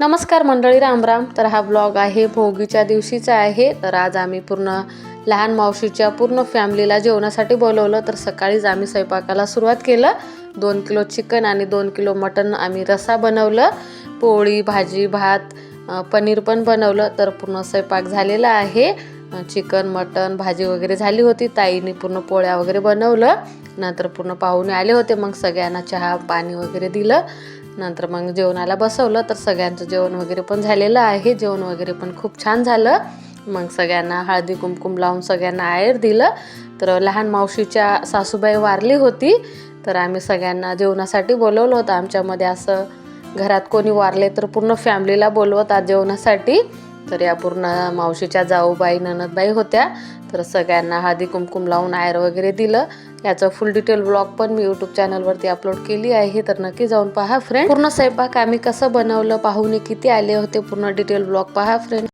नमस्कार मंडळी, रामराम। तर हा ब्लॉग आहे भोगीच्या दिवशीचा आहे। तर आज आम्ही पूर्ण लहान मावशीच्या पूर्ण फॅमिलीला जेवणासाठी बोलवलं। तर सकाळीच आम्ही स्वयंपाकाला सुरुवात केलं। 2 किलो चिकन आणि 2 किलो मटन आम्ही रस्सा बनवलं। पोळी, भाजी, भात, पनीर पण बनवलं। तर पूर्ण स्वयंपाक झालेला आहे। चिकन, मटन, भाजी वगैरे झाली होती। ताईने पूर्ण पोळ्या वगैरे बनवलं। नंतर पूर्ण पाहुणे आले होते, मग सगळ्यांना चहा पाणी वगैरे दिलं। नंतर मग जेवणाला बसवलं। तर सगळ्यांचं जेवण वगैरे पण झालेलं आहे। जेवण वगैरे पण खूप छान झालं। मग सगळ्यांना हळदी कुंकुम लावून सगळ्यांना आहेर दिलं। तर लहान मावशीच्या सासूबाई वारली होती, तर आम्ही सगळ्यांना जेवणासाठी बोलवलं होतं। आमच्यामध्ये असं घरात कोणी वारले तर पूर्ण फॅमिलीला बोलवतात जेवणासाठी। तर या पूर्ण मावशीच्या जाऊबाई ननदबाई होत्या। तर सगळ्यांना हळदी कुंकुम लावून आहेर वगैरे दिलं। याचं फुल डिटेल ब्लॉग पण मी यूट्यूब चॅनलवरती अपलोड केली आहे, तर नक्की जाऊन पहा फ्रेंड। पूर्ण स्वयंपाक आम्ही कसं बनवलं, पाहुणे किती आले होते, पूर्ण डिटेल ब्लॉग पहा फ्रेंड।